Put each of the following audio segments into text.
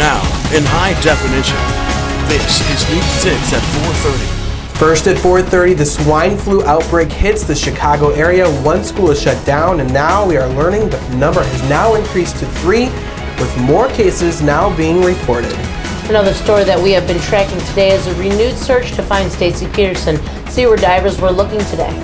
Now, in high definition, this is News 6 at 4:30. First at 4:30, the swine flu outbreak hits the Chicago area. One school is shut down, and now we are learning that the number has now increased to 3, with more cases now being reported. Another story that we have been tracking today is a renewed search to find Stacy Peterson. See where divers were looking today.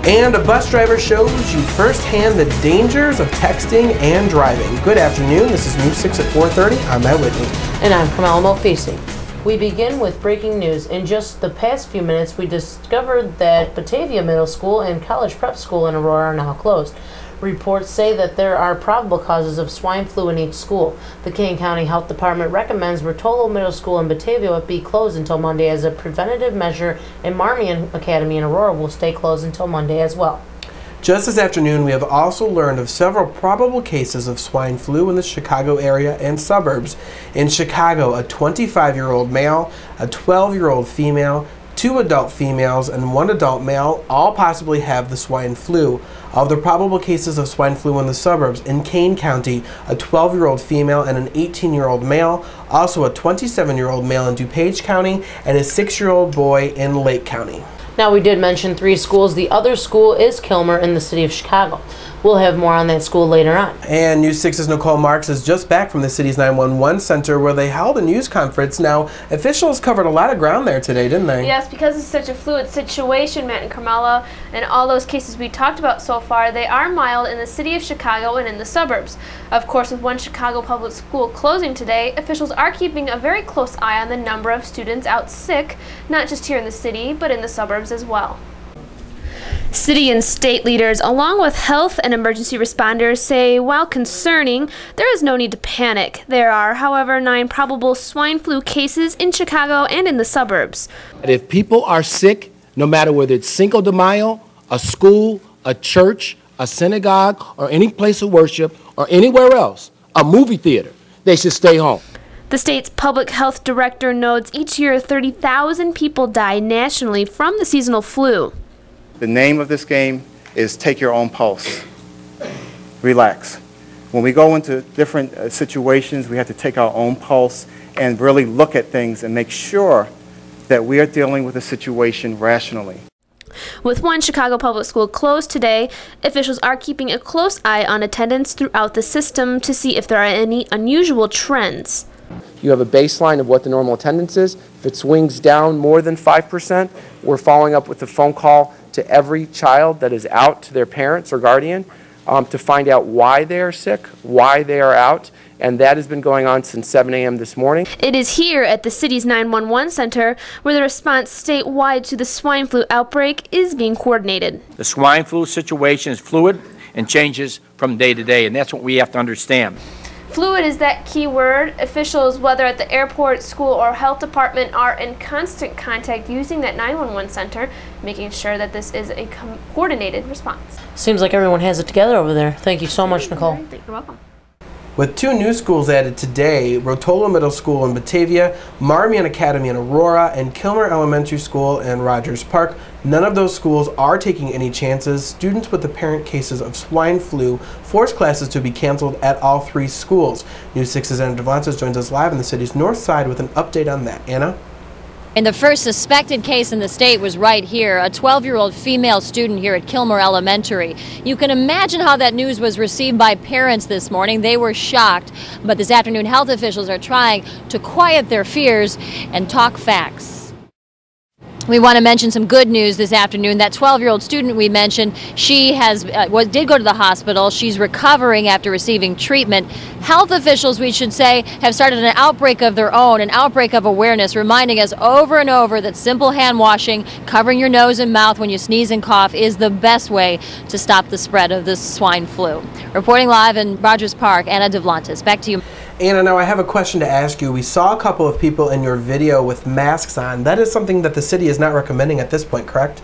And a bus driver shows you firsthand the dangers of texting and driving. Good afternoon, this is News 6 at 4:30. I'm Matt Whitney. And I'm Kamala Mofisi. We begin with breaking news. In just the past few minutes, we discovered that Batavia Middle School and College Prep School in Aurora are now closed. Reports say that there are probable causes of swine flu in each school. The Kane County Health Department recommends Rotolo Middle School and Batavia be closed until Monday as a preventative measure, and Marmion Academy in Aurora will stay closed until Monday as well. Just this afternoon, we have also learned of several probable cases of swine flu in the Chicago area and suburbs. In Chicago, a 25-year-old male, a 12-year-old female, 2 adult females, and 1 adult male all possibly have the swine flu. Of the probable cases of swine flu in the suburbs, in Kane County, a 12-year-old female and an 18-year-old male, also a 27-year-old male in DuPage County, and a 6-year-old boy in Lake County. Now, we did mention 3 schools. The other school is Kilmer in the city of Chicago. We'll have more on that school later on. And News 6's Nicole Marks is just back from the city's 911 center where they held a news conference. Now, officials covered a lot of ground there today, didn't they? Yes, because it's such a fluid situation, Matt and Carmela, and all those cases we talked about so far, they are mild in the city of Chicago and in the suburbs. Of course, with one Chicago public school closing today, officials are keeping a very close eye on the number of students out sick, not just here in the city, but in the suburbs as well. City and state leaders, along with health and emergency responders, say while concerning, there is no need to panic. There are, however, 9 probable swine flu cases in Chicago and in the suburbs. If people are sick, no matter whether it's Cinco de Mayo, a school, a church, a synagogue, or any place of worship, or anywhere else, a movie theater, they should stay home. The state's public health director notes each year 30,000 people die nationally from the seasonal flu. The name of this game is Take Your Own Pulse. Relax. When we go into different situations, we have to take our own pulse and really look at things and make sure that we are dealing with the situation rationally. With one Chicago public school closed today, officials are keeping a close eye on attendance throughout the system to see if there are any unusual trends. You have a baseline of what the normal attendance is. If it swings down more than 5%, we're following up with a phone call to every child that is out to their parents or guardian to find out why they are sick, why they are out, and that has been going on since 7 a.m. this morning. It is here at the city's 911 center where the response statewide to the swine flu outbreak is being coordinated. The swine flu situation is fluid and changes from day to day, and that's what we have to understand. Fluid is that key word. Officials, whether at the airport, school, or health department, are in constant contact using that 911 center, making sure that this is a coordinated response. Seems like everyone has it together over there. Thank you so much, Nicole. You're welcome. With 2 new schools added today, Rotolo Middle School in Batavia, Marmion Academy in Aurora, and Kilmer Elementary School in Rogers Park, none of those schools are taking any chances. Students with apparent cases of swine flu forced classes to be canceled at all 3 schools. News 6's Anna Devlantes joins us live in the city's north side with an update on that. Anna? And the first suspected case in the state was right here, a 12-year-old female student here at Kilmer Elementary. You can imagine how that news was received by parents this morning. They were shocked, but this afternoon health officials are trying to quiet their fears and talk facts. We want to mention some good news this afternoon. That 12-year-old student we mentioned, she did go to the hospital. She's recovering after receiving treatment. Health officials, we should say, have started an outbreak of their own, an outbreak of awareness, reminding us over and over that simple hand washing, covering your nose and mouth when you sneeze and cough is the best way to stop the spread of this swine flu. Reporting live in Rogers Park, Anna Devlantes. Back to you. Anna, now I have a question to ask you. We saw a couple of people in your video with masks on. That is something that the city is not recommending at this point, correct?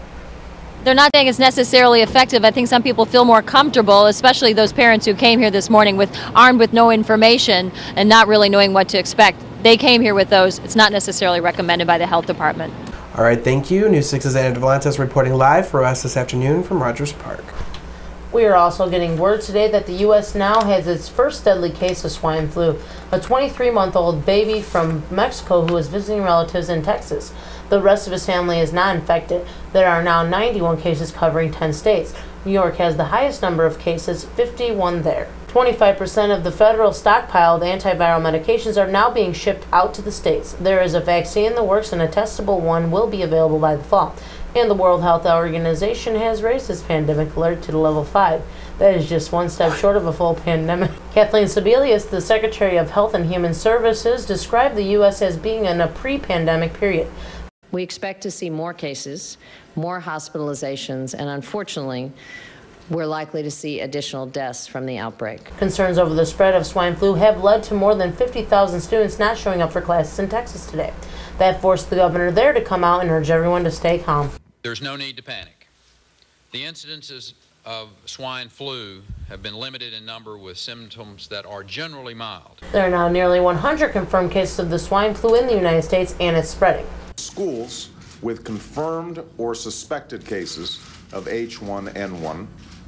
They're not saying it's necessarily effective. I think some people feel more comfortable, especially those parents who came here this morning armed with no information and not really knowing what to expect. They came here with those. It's not necessarily recommended by the health department. All right, thank you. News 6's Anna Devlantes reporting live for us this afternoon from Rogers Park. We are also getting word today that the U.S. now has its first deadly case of swine flu, a 23-month-old baby from Mexico who is visiting relatives in Texas. The rest of his family is not infected. There are now 91 cases covering 10 states. New York has the highest number of cases, 51 there. 25% of the federal stockpile of antiviral medications are now being shipped out to the states. There is a vaccine in the works and a testable one will be available by the fall. And the World Health Organization has raised its pandemic alert to level 5. That is just one step short of a full pandemic. Kathleen Sebelius, the Secretary of Health and Human Services, described the U.S. as being in a pre-pandemic period. We expect to see more cases, more hospitalizations, and unfortunately, we're likely to see additional deaths from the outbreak. Concerns over the spread of swine flu have led to more than 50,000 students not showing up for classes in Texas today. That forced the governor there to come out and urge everyone to stay calm. There's no need to panic. The incidences of swine flu have been limited in number with symptoms that are generally mild. There are now nearly 100 confirmed cases of the swine flu in the United States, and it's spreading. Schools with confirmed or suspected cases of H1N1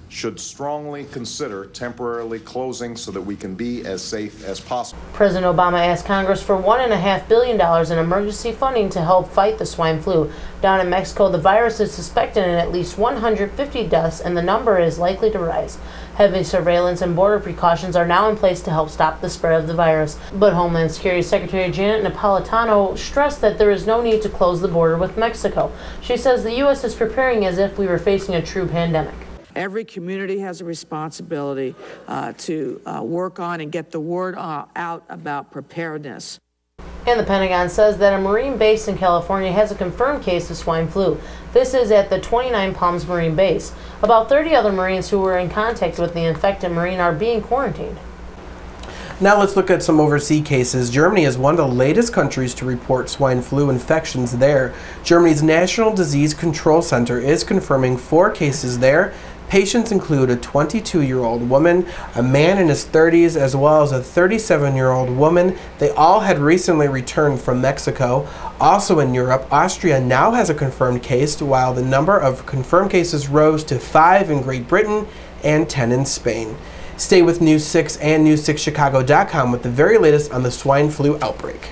should strongly consider temporarily closing so that we can be as safe as possible. President Obama asked Congress for $1.5 billion in emergency funding to help fight the swine flu. Down in Mexico, the virus is suspected in at least 150 deaths, and the number is likely to rise. Heavy surveillance and border precautions are now in place to help stop the spread of the virus. But Homeland Security Secretary Janet Napolitano stressed that there is no need to close the border with Mexico. She says the U.S. is preparing as if we were facing a true pandemic. Every community has a responsibility to work on and get the word out about preparedness. And the Pentagon says that a Marine base in California has a confirmed case of swine flu. This is at the 29 Palms Marine Base. About 30 other Marines who were in contact with the infected Marine are being quarantined. Now let's look at some overseas cases. Germany is one of the latest countries to report swine flu infections there. Germany's National Disease Control Center is confirming 4 cases there. Patients include a 22-year-old woman, a man in his 30s, as well as a 37-year-old woman. They all had recently returned from Mexico. Also in Europe, Austria now has a confirmed case, while the number of confirmed cases rose to 5 in Great Britain and 10 in Spain. Stay with News 6 and News6Chicago.com with the very latest on the swine flu outbreak.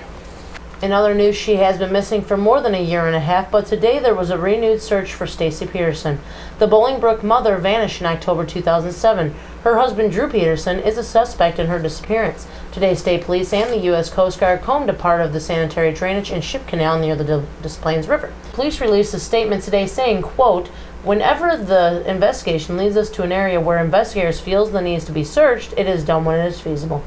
In other news, she has been missing for more than a year and a half, but today there was a renewed search for Stacy Peterson. The Bolingbrook mother vanished in October 2007. Her husband, Drew Peterson, is a suspect in her disappearance. Today, State Police and the U.S. Coast Guard combed a part of the sanitary drainage and ship canal near the Des Plaines River. Police released a statement today saying, quote, "Whenever the investigation leads us to an area where investigators feel the needs to be searched, it is done when it is feasible."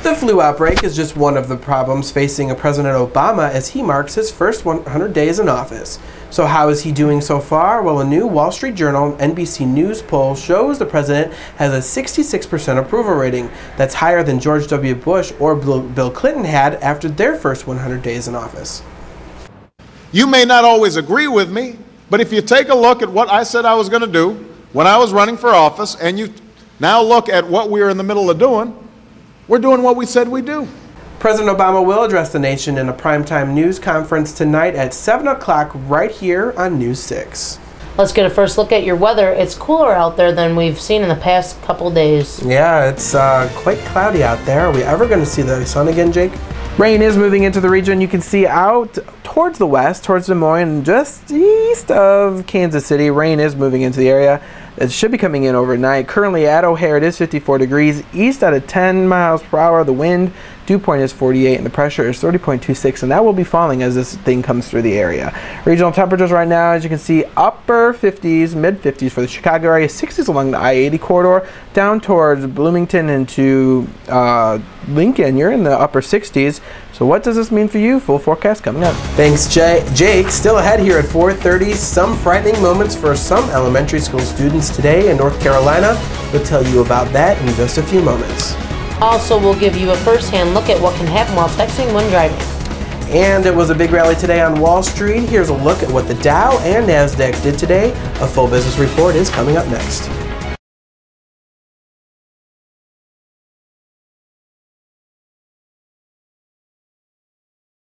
The flu outbreak is just one of the problems facing President Obama as he marks his first 100 days in office. So how is he doing so far? Well, a new Wall Street Journal NBC News poll shows the president has a 66% approval rating. That's higher than George W. Bush or Bill Clinton had after their first 100 days in office. You may not always agree with me, but if you take a look at what I said I was going to do when I was running for office, and you now look at what we're in the middle of doing, we're doing what we said we'd do. President Obama will address the nation in a primetime news conference tonight at 7 o'clock right here on News 6. Let's get a first look at your weather. It's cooler out there than we've seen in the past couple days. Yeah, it's quite cloudy out there. Are we ever going to see the sun again, Jake? Rain is moving into the region. You can see out towards the west, towards Des Moines, just east of Kansas City. Rain is moving into the area. It should be coming in overnight. Currently at O'Hare, it is 54 degrees east at 10 miles per hour. The wind dew point is 48 and the pressure is 30.26, and that will be falling as this thing comes through the area. Regional temperatures right now, as you can see, upper 50s, mid 50s for the Chicago area, 60s along the I-80 corridor, down towards Bloomington into Lincoln. You're in the upper 60s. So what does this mean for you? Full forecast coming up. Thanks, Jake. Still ahead here at 4:30. Some frightening moments for some elementary school students today in North Carolina. We'll tell you about that in just a few moments. Also, we'll give you a first-hand look at what can happen while texting when driving. And it was a big rally today on Wall Street. Here's a look at what the Dow and NASDAQ did today. A full business report is coming up next.